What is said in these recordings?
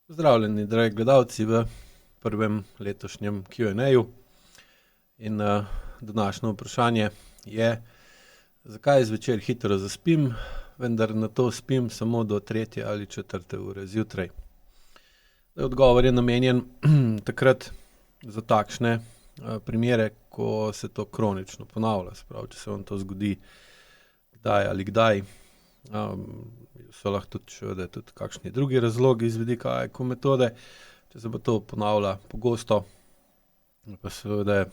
Pozdravljeni, dragi gledalci, v prvem letošnjem Q&A-ju. In današnje vprašanje je, zakaj zvečer hitro zaspim, vendar na to spim samo do 3. ali 4. ure zjutraj. Odgovor je namenjen takrat za takšne primere, ko se to kronično ponavlja. Se pravi, če se vam to zgodi kdaj ali kdaj, so lahko tudi kakšni drugi razlogi z vidika AIQ metode. Če se pa to ponavlja pogosto, pa seveda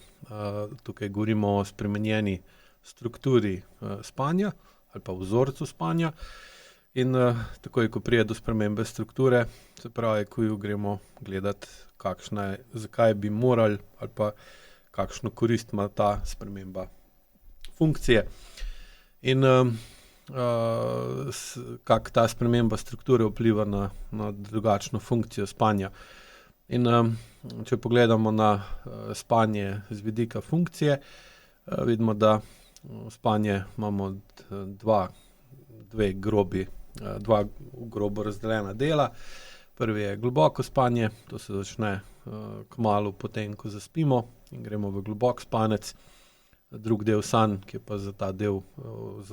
tukaj govorimo o spremenjeni strukturi spanja ali pa vzorcu spanja. In takoj, ko pride do spremembe strukture, se pravi, ko jo gremo gledati, zakaj bi morali ali pa kakšno korist ima ta sprememba funkcije. In kako ta sprememba strukture vpliva na drugačno funkcijo spanja. In če pogledamo na spanje z vidika funkcije, vidimo, da spanje imamo dva grobo razdeljena dela. Prvi je globoko spanje, to se začne kmalu potem, ko zaspimo in gremo v globok spanec. Drug del sanj, ki je pa za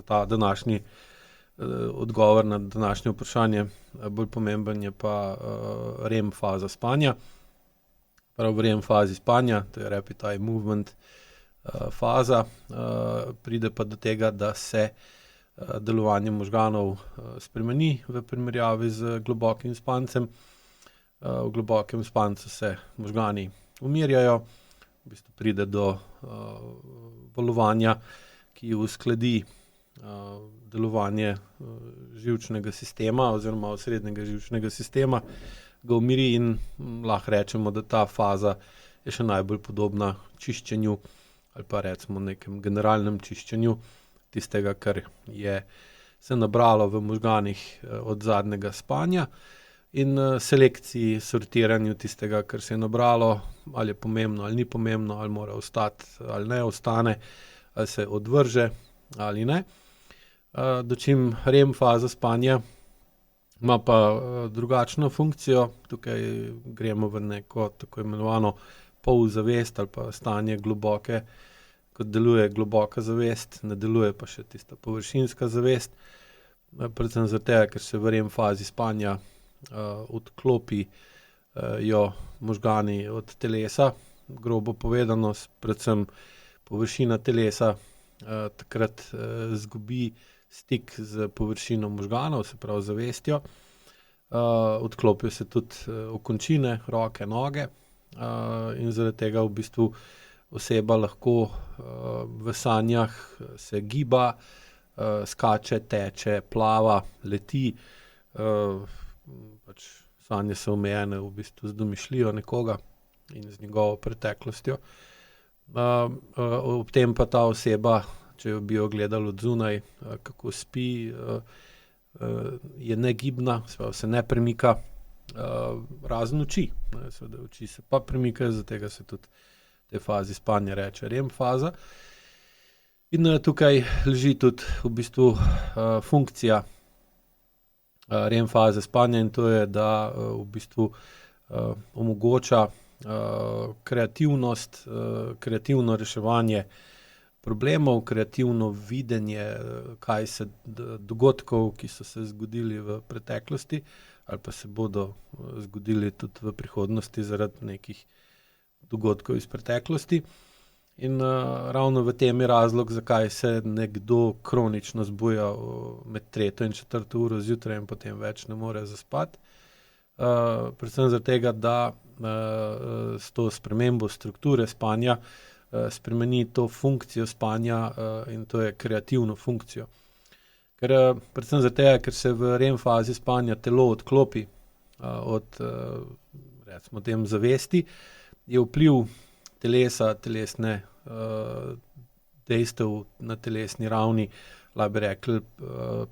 ta današnji odgovor na današnje vprašanje bolj pomemben, je pa REM faza spanja. Prav v REM fazi spanja, to je Rapid Eye Movement faza, pride pa do tega, da se delovanje možganov spremeni v primerjavi z globokim spancem. V globokem spancu se možgani umirjajo, v bistvu pride do valovanja, ki uskladi delovanje živčnega sistema oziroma osrednjega živčnega sistema, ga umiri in lahko rečemo, da ta faza je še najbolj podobna čiščenju ali pa recimo nekem generalnem čiščenju tistega, kar je se nabralo v možganih od zadnjega spanja in selekciji, sortiranju tistega, kar se je nabralo, ali je pomembno ali ni pomembno, ali mora ostati ali ne ostane, ali se odvrže ali ne. Dočim REM faza spanja ima pa drugačno funkcijo. Tukaj gremo v neko tako imenovano polzavest ali pa stanje globoke, ko deluje globoka zavest, ne deluje pa še tista površinska zavest. Predvsem zaradi tega, ker se v REM fazi spanja odklopi jo možgani od telesa, grobo povedano, predvsem površina telesa takrat izgubi stik z površino možganov, se pravi zavestjo. Odklopijo se tudi okončine, roke, noge in zaradi tega v bistvu oseba lahko v sanjah se giba, skače, teče, plava, leti. Pač sanje so omejene v bistvu z domišljijo nekoga in z njegovo preteklostjo. Ob tem pa ta oseba, če bi jo gledali od zunaj, kako spi, je negibna, se ne premika, razen oči. Seveda oči se pa premikajo, zaradi tega se tudi tej fazi spanja reče REM faza. In tukaj leži tudi v bistvu funkcija REM faze spanja in to je, da v bistvu omogoča kreativnost, kreativno reševanje problemov, kreativno videnje dogodkov, ki so se zgodili v preteklosti ali pa se bodo zgodili tudi v prihodnosti zaradi nekih dogodkov iz preteklosti. In ravno v tem je razlog, zakaj se nekdo kronično zbuja med 3. in 4. uro zjutraj in potem več ne more zaspati. Predvsem zaradi tega, da s to spremembo strukture spanja spremeni to funkcijo spanja in to je kreativno funkcijo. Predvsem zaradi tega, ker se v REM fazi spanja telo odklopi od recimo tem zavesti, je vpliv telesa, telesne dejstev na telesni ravni, lahko bi rekli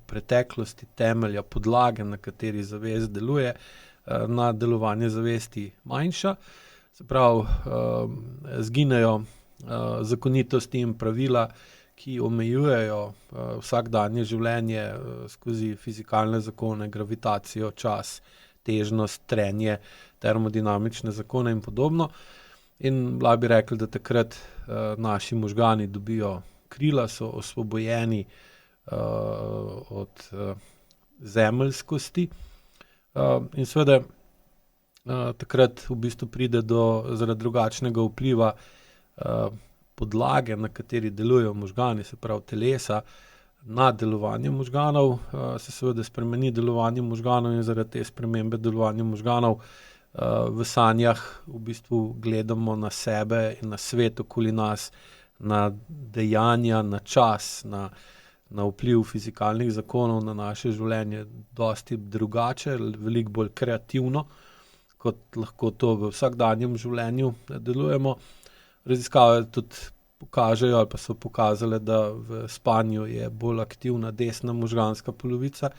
preteklosti, temelja, podlage, na kateri zavest deluje, na delovanje zavesti manjša. Se pravi, zginejo zakonitosti in pravila, ki omejujejo vsakdanje življenje skozi fizikalne zakone, gravitacijo, čas, težnost, trenje, termodinamične zakone in podobno. In lahko bi rekli, da takrat naši možgani dobijo krila, so osvobojeni od zemeljskosti. In seveda takrat v bistvu pride zaradi drugačnega vpliva podlage, na kateri delujejo možgani, se pravi telesa, na delovanje možganov, se seveda spremeni delovanje možganov in zaradi te spremembe delovanja možganov v sanjah v bistvu gledamo na sebe in na svet okoli nas, na dejanja, na čas, na vpliv fizikalnih zakonov na naše življenje dosti drugače, veliko bolj kreativno, kot lahko to v vsakdanjem življenju delujemo. Raziskave tudi pokažejo ali pa so pokazale, da v spanju je bolj aktivna desna možganska polovica,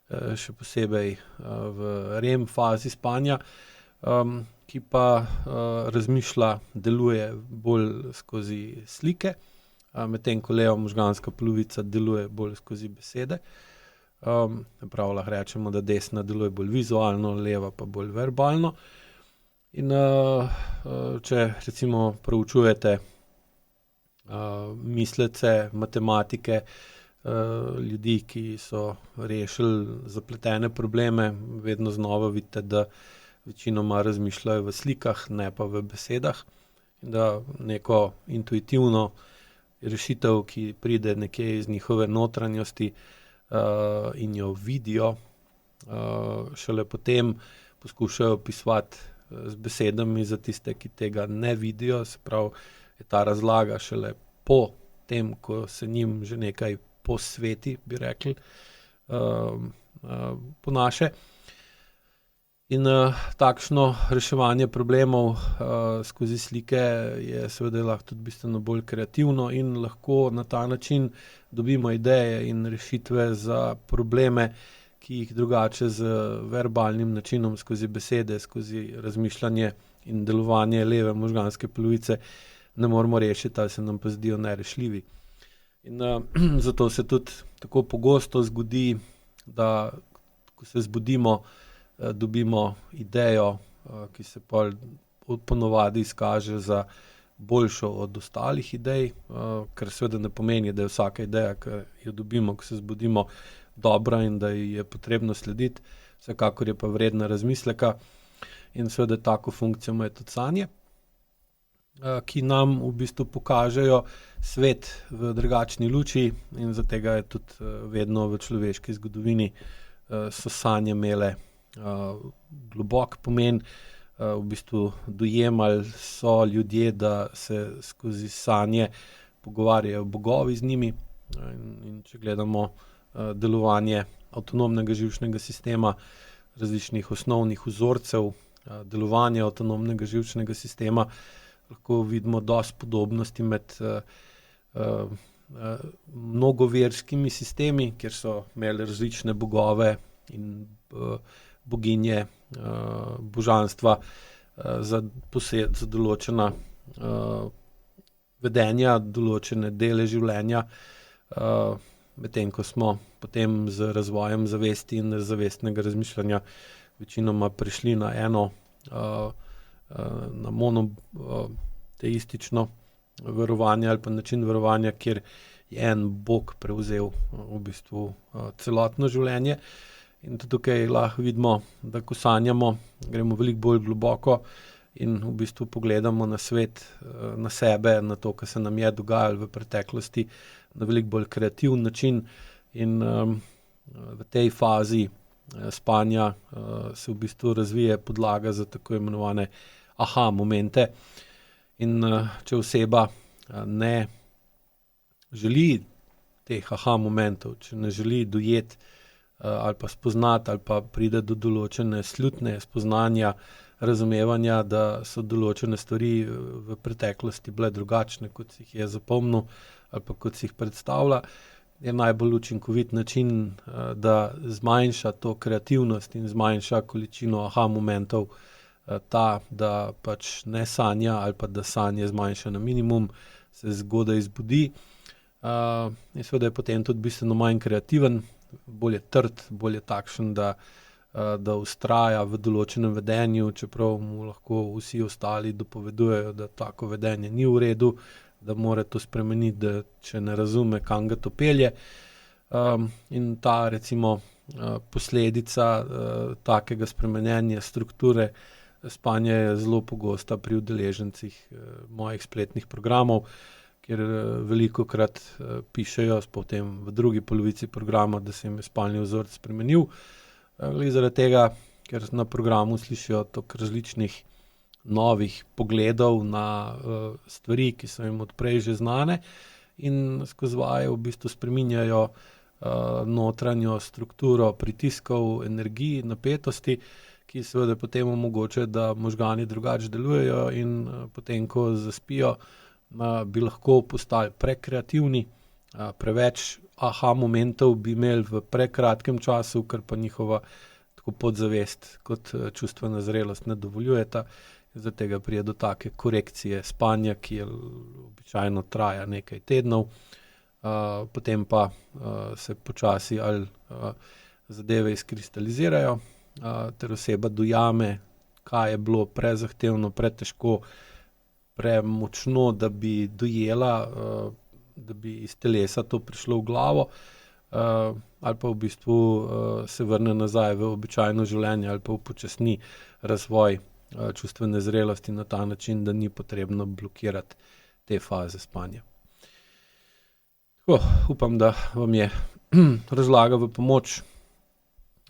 še posebej v REM fazi spanja, ki pa razmišlja, deluje bolj skozi slike, medtem ko leva možganska polovica deluje bolj skozi besede. Prav lahko rečemo, da desna deluje bolj vizualno, leva pa bolj verbalno. In če recimo proučujete mislece, matematike, ljudi, ki so rešili zapletene probleme, vedno znova vidite, da večinoma razmišljajo v slikah, ne pa v besedah. In da neko intuitivno rešitev, ki pride nekje iz njihove notranjosti in jo vidijo, šele potem poskušajo opisovati z besedami za tiste, ki tega ne vidijo, se pravi, je ta razlaga šele po tem, ko se njim že nekaj posveti, bi rekli, po naše. In takšno reševanje problemov skozi slike je seveda lahko tudi bistveno bolj kreativno in lahko na ta način dobimo ideje in rešitve za probleme, ki jih drugače z verbalnim načinom skozi besede, skozi razmišljanje in delovanje leve možganske polovice ne moremo rešiti ali se nam pa zdijo nerešljivi. In zato se tudi tako pogosto zgodi, da ko se zbudimo, dobimo idejo, ki se ponavadi izkaže za boljšo od ostalih idej, kar seveda ne pomeni, da je vsaka ideja, ki jo dobimo, ko se zbudimo, dobra in da ji je potrebno slediti, vsekakor je pa vredna razmisleka. In seveda tako funkcijo imajo tudi sanje, ki nam v bistvu pokažejo svet v drugačni luči in zaradi tega je tudi vedno v človeški zgodovini so sanje imele globok pomen, v bistvu dojemali so ljudje, da se skozi sanje pogovarjajo bogovi z njimi. In če gledamo delovanje avtonomnega živčnega sistema, različnih osnovnih vzorcev delovanja avtonomnega živčnega sistema, lahko vidimo dosti podobnosti med mnogoverskimi sistemi, kjer so imeli različne bogove in boginje, božanstva za določena vedenja, določene dele življenja, medtem ko smo potem z razvojem zavesti in zavestnega razmišljanja večinoma prišli na eno na monoteistično verovanje ali pa način verovanja, kjer je en bog prevzel v bistvu celotno življenje. In tudi tukaj lahko vidimo, da ko sanjamo, gremo veliko bolj globoko in v bistvu pogledamo na svet, na sebe, na to, kar se nam je dogajalo v preteklosti, na veliko bolj kreativen način. In v tej fazi spanja se v bistvu razvije podlaga za tako imenovane aha momente. In če oseba ne želi teh aha momentov, če ne želi dojeti ali pa spoznati ali pa pride do določene slutne spoznanja, razumevanja, da so določene stvari v preteklosti bile drugačne, kot si jih je zapomnil ali pa kot si jih predstavlja, je najbolj učinkovit način, da zmanjša to kreativnost in zmanjša količino aha momentov, ta, da pač ne sanja ali pa da sanje zmanjša na minimum, se zgodaj zbudi. In seveda je potem tudi bistveno manj kreativen, bolj je trd, bolj je takšen, da da vztraja v določenem vedenju, čeprav mu lahko vsi ostali dopovedujejo, da tako vedenje ni v redu, da mora to spremeniti, da če ne razume, kam ga to pelje. In ta recimo posledica takega spremenjanja strukture spanja je zelo pogosta pri udeležencih mojih spletnih programov, kjer velikokrat pišejo potem v drugi polovici programa, da se jim je spalni vzorec spremenil. Zaradi tega, ker na programu slišijo toliko različnih novih pogledov na stvari, ki so jim odprej že znane, in skozi vaje v bistvu spreminjajo notranjo strukturo pritiskov, energij, napetosti, ki seveda potem omogočajo, da možgani drugače delujejo in potem, ko zaspijo, bi lahko postali prekreativni, preveč aha momentov bi imeli v prekratkem času, ker pa njihova tako podzavest kot čustvena zrelost ne dovoljujeta. Zaradi tega pride do take korekcije spanja, ki običajno traja nekaj tednov, potem pa se počasi ali zadeve izkristalizirajo, ter oseba dojame, kaj je bilo prezahtevno, pretežko, premočno, da bi dojela, da bi iz telesa to prišlo v glavo, ali pa v bistvu se vrne nazaj v običajno življenje ali pa upočasni razvoj čustvene zrelosti na ta način, da ni potrebno blokirati te faze spanja. Tako, upam, da vam je razlaga v pomoč,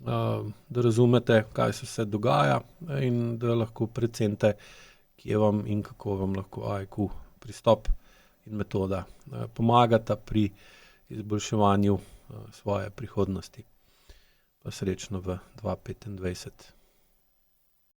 da razumete, kaj se dogaja in da lahko precenite, kje vam in kako vam lahko AIQ pristop in metoda pomagata pri izboljševanju svoje prihodnosti. Pa srečno v 2025.